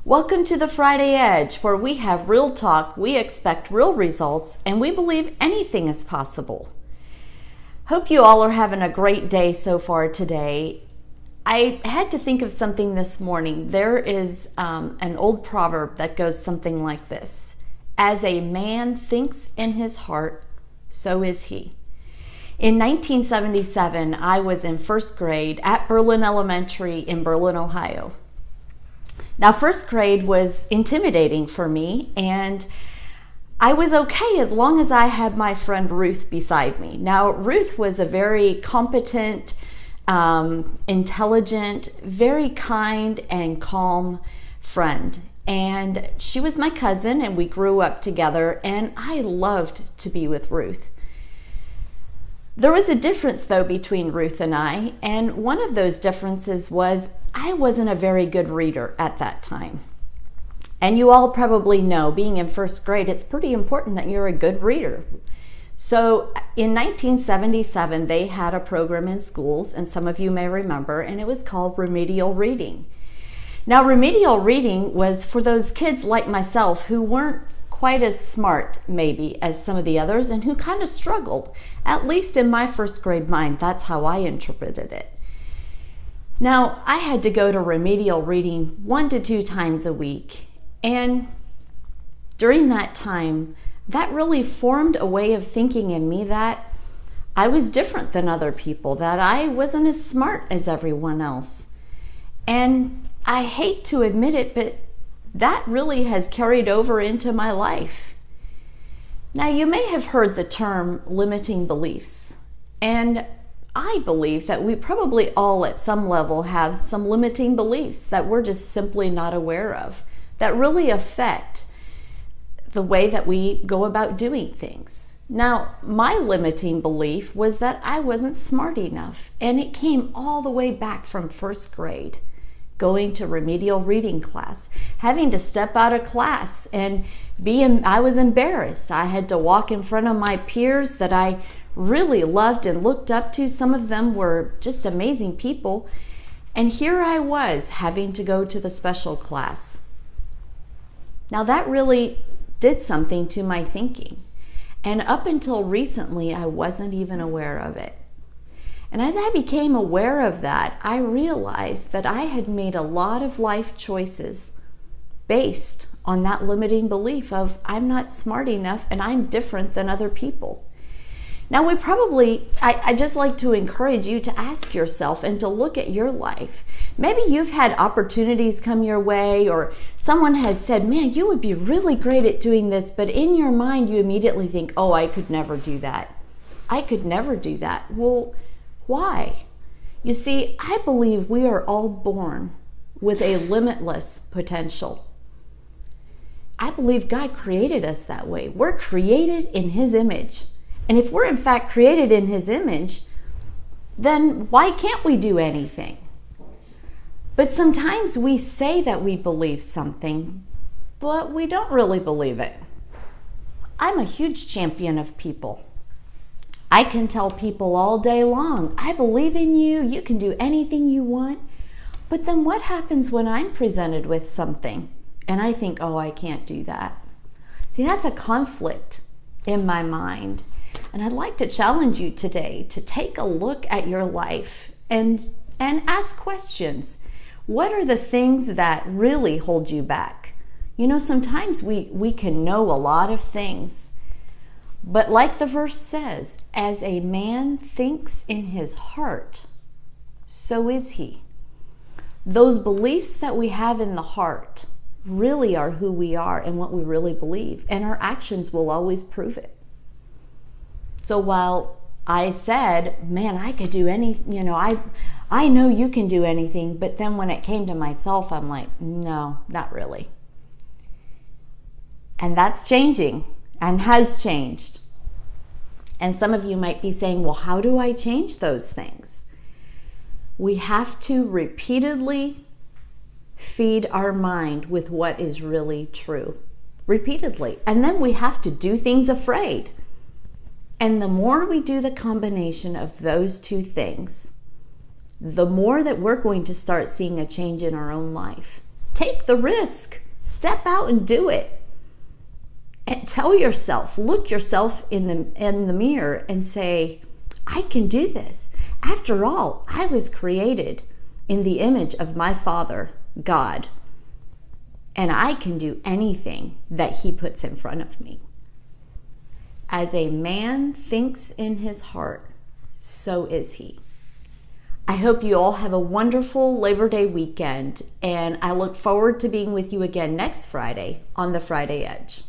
Welcome to the Friday Edge, where we have real talk, we expect real results, and we believe anything is possible. Hope you all are having a great day so far today. I had to think of something this morning. There is an old proverb that goes something like this: as a man thinks in his heart, so is he. In 1977, I was in first grade at Berlin Elementary in Berlin, Ohio. Now, first grade was intimidating for me, and I was okay as long as I had my friend Ruth beside me. Now, Ruth was a very competent, intelligent, very kind and calm friend. And she was my cousin, and we grew up together, and I loved to be with Ruth. There was a difference, though, between Ruth and I, and one of those differences was I wasn't a very good reader at that time. And you all probably know, being in first grade, it's pretty important that you're a good reader. So in 1977, they had a program in schools, and some of you may remember, and it was called remedial reading. Now, remedial reading was for those kids like myself who weren't quite as smart, maybe, as some of the others, and who kind of struggled. At least in my first grade mind, that's how I interpreted it. Now, I had to go to remedial reading 1 to 2 times a week, and during that time, that really formed a way of thinking in me that I was different than other people, that I wasn't as smart as everyone else. And I hate to admit it, but that really has carried over into my life. Now, you may have heard the term limiting beliefs, and I believe that we probably all at some level have some limiting beliefs that we're just simply not aware of, that really affect the way that we go about doing things. Now, my limiting belief was that I wasn't smart enough, and it came all the way back from first grade. Going to remedial reading class, having to step out of class and I was embarrassed. I had to walk in front of my peers that I really loved and looked up to. Some of them were just amazing people. And here I was having to go to the special class. Now that really did something to my thinking. And up until recently, I wasn't even aware of it. And as I became aware of that, I realized that I had made a lot of life choices based on that limiting belief of I'm not smart enough and I'm different than other people. Now, I just like to encourage you to ask yourself and to look at your life. Maybe you've had opportunities come your way, or someone has said, man, you would be really great at doing this, but in your mind you immediately think, oh, I could never do that. I could never do that. Well, why? You see, I believe we are all born with a limitless potential. I believe God created us that way. We're created in His image. And if we're in fact created in His image, then why can't we do anything? But sometimes we say that we believe something, but we don't really believe it. I'm a huge champion of people. I can tell people all day long, I believe in you, you can do anything you want. But then what happens when I'm presented with something and I think, oh, I can't do that? See, that's a conflict in my mind. And I'd like to challenge you today to take a look at your life and ask questions. What are the things that really hold you back? You know, sometimes we can know a lot of things. But like the verse says, as a man thinks in his heart, so is he. Those beliefs that we have in the heart really are who we are and what we really believe, and our actions will always prove it. So while I said, man, I could do anything, I know you can do anything, but then when it came to myself, I'm like, no, not really. And that's changing. And has changed. And some of you might be saying, well, how do I change those things? We have to repeatedly feed our mind with what is really true. Repeatedly. And then we have to do things afraid. And the more we do the combination of those two things, the more that we're going to start seeing a change in our own life. Take the risk. Step out and do it. And tell yourself, look yourself in the mirror and say, I can do this. After all, I was created in the image of my Father, God, and I can do anything that He puts in front of me. As a man thinks in his heart, so is he. I hope you all have a wonderful Labor Day weekend, and I look forward to being with you again next Friday on the Friday Edge.